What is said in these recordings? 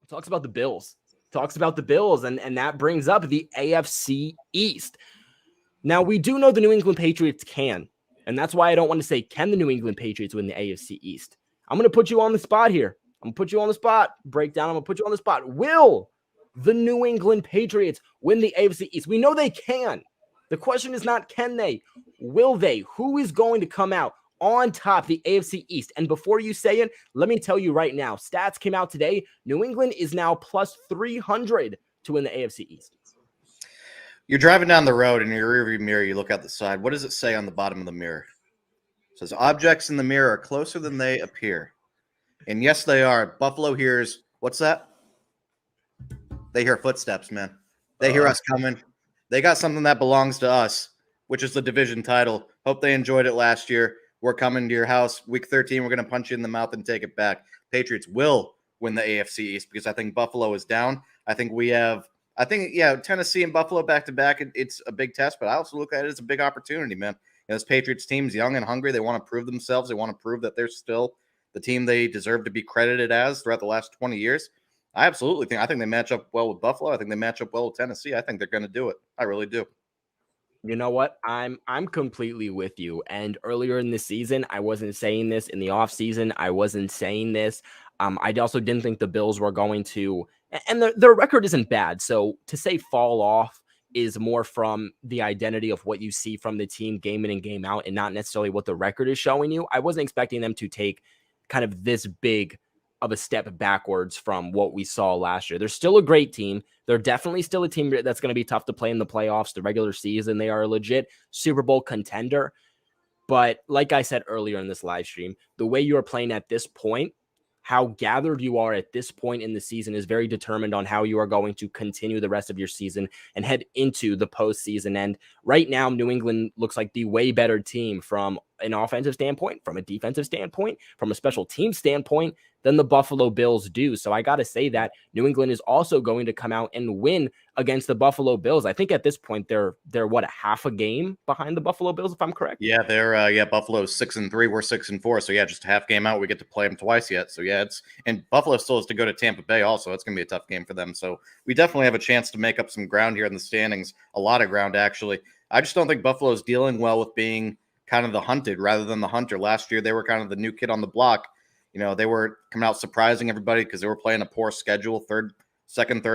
talks about the Bills. Talks about the Bills, and that brings up the AFC East. Now, we do know the New England Patriots can, and that's why I don't want to say, can the New England Patriots win the AFC East? I'm going to put you on the spot here. I'm going to put you on the spot. Breakdown, I'm going to put you on the spot. Will the New England Patriots win the AFC East? We know they can. The question is not can they, will they? Who is going to come out on top the AFC East? And before you say it, let me tell you right now, stats came out today. New England is now plus 300 to win the AFC East. You're driving down the road in your rearview mirror. You look out the side. What does it say on the bottom of the mirror? It says objects in the mirror are closer than they appear. And yes, they are. Buffalo hears, what's that? They hear footsteps, man. They hear us coming. They got something that belongs to us, which is the division title. Hope they enjoyed it last year. We're coming to your house. Week 13, we're going to punch you in the mouth and take it back. Patriots will win the AFC East because I think Buffalo is down. I think Tennessee and Buffalo back-to-back, it's a big test, but I also look at it as a big opportunity, man. This Patriots team's young and hungry. They want to prove themselves. They want to prove that they're still the team they deserve to be credited as throughout the last 20 years. I think they match up well with Buffalo. I think they match up well with Tennessee. I think they're going to do it. I really do. You know what? I'm completely with you. And earlier in the season, I wasn't saying this. In the offseason, I wasn't saying this. I also didn't think the Bills were going to, and their record isn't bad. So to say fall off is more from the identity of what you see from the team game in and game out and not necessarily what the record is showing you. I wasn't expecting them to take kind of this big of a step backwards from what we saw last year. They're still a great team. They're definitely still a team that's going to be tough to play in the playoffs, the regular season. They are a legit Super Bowl contender. But like I said earlier in this live stream, the way you are playing at this point, how gathered you are at this point in the season is very determined on how you are going to continue the rest of your season and head into the postseason. And right now, New England looks like the way better team from an offensive standpoint, from a defensive standpoint, from a special team standpoint than the Buffalo Bills do. So I got to say that New England is also going to come out and win against the Buffalo Bills. I think at this point they're what, a half a game behind the Buffalo Bills, if I'm correct? Yeah, they're Buffalo's 6-3, we're 6-4. So yeah, just a half game out. We get to play them twice yet. So yeah, and Buffalo still has to go to Tampa Bay also. It's gonna be a tough game for them. So we definitely have a chance to make up some ground here in the standings. A lot of ground actually. I just don't think Buffalo's dealing well with being kind of the hunted rather than the hunter. Last year they were kind of the new kid on the block. You know, they were coming out surprising everybody because they were playing a poor schedule, third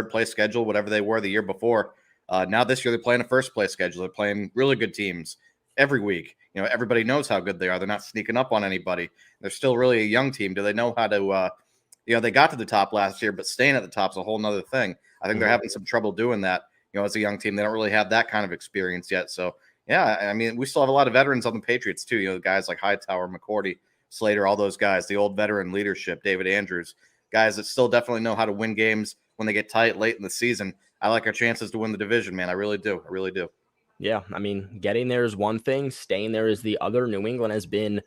place schedule, whatever they were the year before. Now this year they're playing a first place schedule. They're playing really good teams every week. You know, everybody knows how good they are. They're not sneaking up on anybody. They're still really a young team. Do they know how to, they got to the top last year, but staying at the top is a whole nother thing. I think they're having some trouble doing that. You know, as a young team, they don't really have that kind of experience yet. So, yeah, I mean, we still have a lot of veterans on the Patriots too. You know, guys like Hightower, McCourty, Slater, all those guys, the old veteran leadership, David Andrews, guys that still definitely know how to win games when they get tight late in the season. I like our chances to win the division, man. I really do. I really do. Yeah, I mean, getting there is one thing. Staying there is the other. New England has been,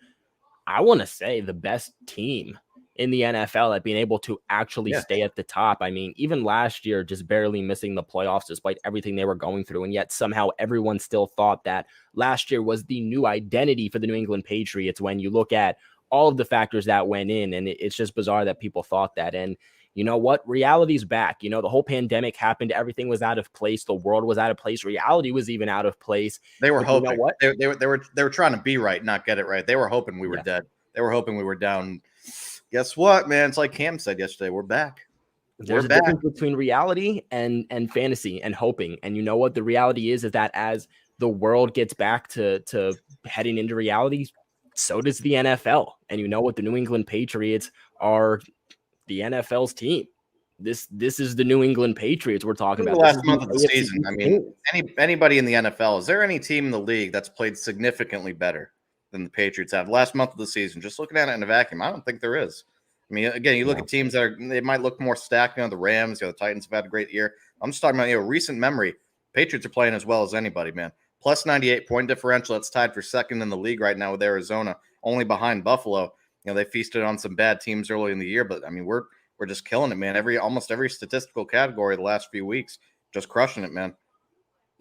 I want to say, the best team in the NFL at being able to actually stay at the top. I mean, even last year, just barely missing the playoffs despite everything they were going through. And yet somehow everyone still thought that last year was the new identity for the New England Patriots when you look at all of the factors that went in. And it's just bizarre that people thought that. And you know what? Reality's back. You know, the whole pandemic happened. Everything was out of place. The world was out of place. Reality was even out of place. They were hoping. You know what? They were trying to be right, not get it right. They were hoping we were dead. They were hoping we were down. Guess what, man? It's like Cam said yesterday. We're back. There's a difference between reality and fantasy and hoping. And you know what? The reality is that as the world gets back to heading into reality, so does the NFL. And you know what? The New England Patriots are the NFL's team. This is the New England Patriots we're talking about. The last month of the season. I mean, anybody in the NFL, is there any team in the league that's played significantly better than the Patriots have? Last month of the season, just looking at it in a vacuum, I don't think there is. I mean, again, you look at teams that they might look more stacked. You know, the Rams, the Titans have had a great year. I'm just talking about, recent memory. Patriots are playing as well as anybody, man. Plus 98 point differential. That's tied for second in the league right now with Arizona, only behind Buffalo. You know, they feasted on some bad teams early in the year, but I mean, we're just killing it, man. Almost every statistical category the last few weeks, just crushing it, man.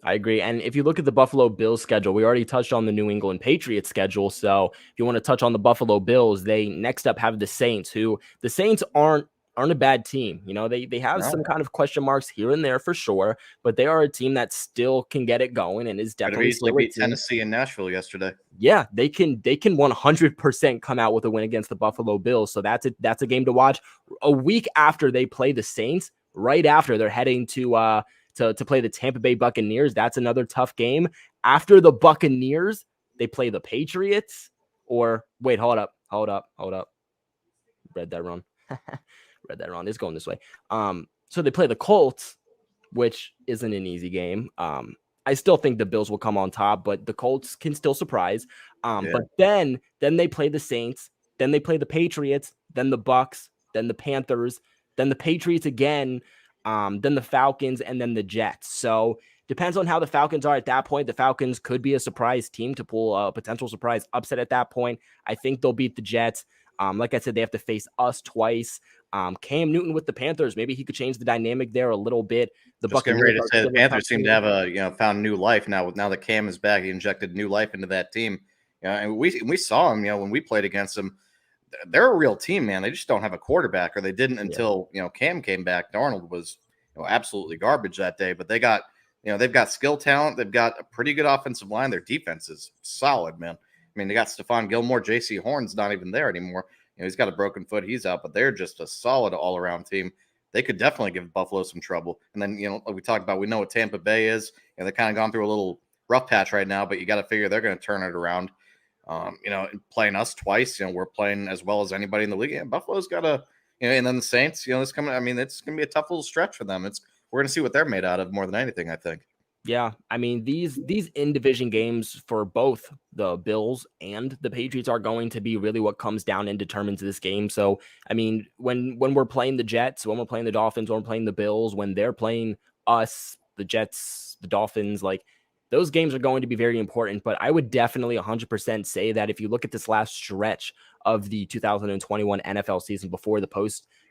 I agree. And if you look at the Buffalo Bills schedule, we already touched on the New England Patriots schedule. So if you want to touch on the Buffalo Bills, they next up have the Saints, who the Saints aren't aren't a bad team. You know, they have No, some kind of question marks here and there for sure, but they are a team that still can get it going and is could have definitely easily still a beat team. Tennessee and Nashville yesterday. Yeah, they can 100% come out with a win against the Buffalo Bills. So that's a game to watch. A week after they play the Saints, right after they're heading to play the Tampa Bay Buccaneers. That's another tough game. After the Buccaneers, they play the Patriots. Or wait, hold up. Read that wrong. Read that wrong. It's going this way. So they play the Colts, which isn't an easy game. I still think the Bills will come on top, but the Colts can still surprise. Yeah. But then they play the Saints, then they play the Patriots, then the Bucks, then the Panthers, then the Patriots again, then the Falcons, and then the Jets. So depends on how the Falcons are at that point. The Falcons could be a surprise team to pull a potential surprise upset at that point. I think they'll beat the Jets. Like I said, they have to face us twice. Cam Newton with the Panthers, maybe he could change the dynamic there a little bit. The Just getting Buccaneers ready to are say the still a tough Panthers seem team. to have found new life now. Now that Cam is back, he injected new life into that team. And we saw him. When we played against them, they're a real team, man. They just don't have a quarterback, or they didn't until Cam came back. Darnold was absolutely garbage that day, but they got they've got skill talent. They've got a pretty good offensive line. Their defense is solid, man. I mean, they got Stephon Gilmore, J.C. Horn's not even there anymore. He's got a broken foot. He's out, but they're just a solid all-around team. They could definitely give Buffalo some trouble. And then, like we talked about, we know what Tampa Bay is. They've kind of gone through a little rough patch right now, but you got to figure they're going to turn it around. Playing us twice, we're playing as well as anybody in the league. Buffalo's got a, and then the Saints, it's coming. I mean, it's going to be a tough little stretch for them. We're going to see what they're made out of more than anything, I think. Yeah, I mean, these in-division games for both the Bills and the Patriots are going to be really what comes down and determines this game. So, I mean, when we're playing the Jets, when we're playing the Dolphins, when we're playing the Bills, when they're playing us, the Jets, the Dolphins, like those games are going to be very important. But I would definitely 100% say that if you look at this last stretch of the 2021 NFL season before the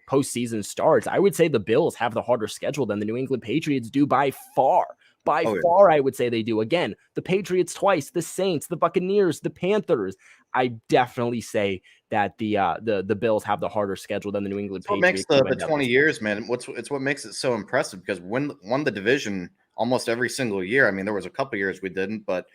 postseason starts, I would say the Bills have the harder schedule than the New England Patriots do by far. By far, I would say they do. Again, the Patriots twice, the Saints, the Buccaneers, the Panthers. I definitely say that the Bills have the harder schedule than the New England Patriots. What makes the 20 years, man? It's what makes it so impressive, because won the division almost every single year. I mean, there was a couple years we didn't, but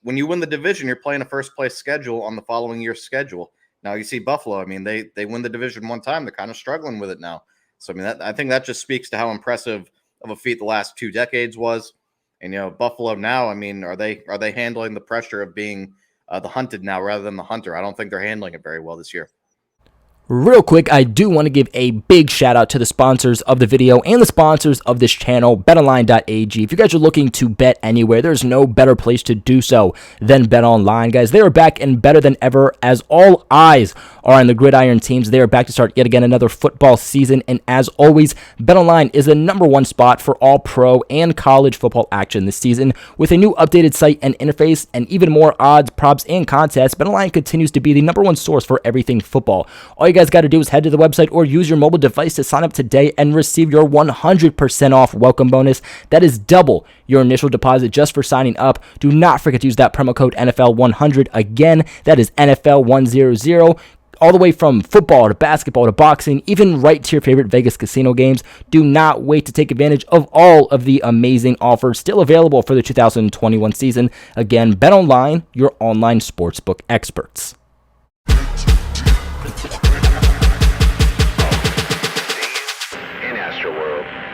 when you win the division, you're playing a first place schedule on the following year's schedule. Now you see Buffalo. I mean, they win the division one time. They're kind of struggling with it now. So I mean, I think that just speaks to how impressive of a feat the last 2 decades was. And Buffalo now, I mean, are they handling the pressure of being the hunted now rather than the hunter? I don't think they're handling it very well this year. Real quick, I do want to give a big shout out to the sponsors of the video and the sponsors of this channel, betonline.ag. If you guys are looking to bet anywhere, there's no better place to do so than BetOnline, guys. They are back and better than ever, as all eyes are on the gridiron teams. They are back to start yet again another football season, and as always, BetOnline is the #1 spot for all pro and college football action this season. With a new updated site and interface and even more odds, props, and contests, BetOnline continues to be the #1 source for everything football. All you guys got to do is head to the website or use your mobile device to sign up today and receive your 100% off welcome bonus. That is double your initial deposit just for signing up. Do not forget to use that promo code NFL100. Again, that is NFL100. All the way from football to basketball to boxing, even right to your favorite Vegas casino games. Do not wait to take advantage of all of the amazing offers still available for the 2021 season. Again, BetOnline, your online sportsbook experts. In Astroworld.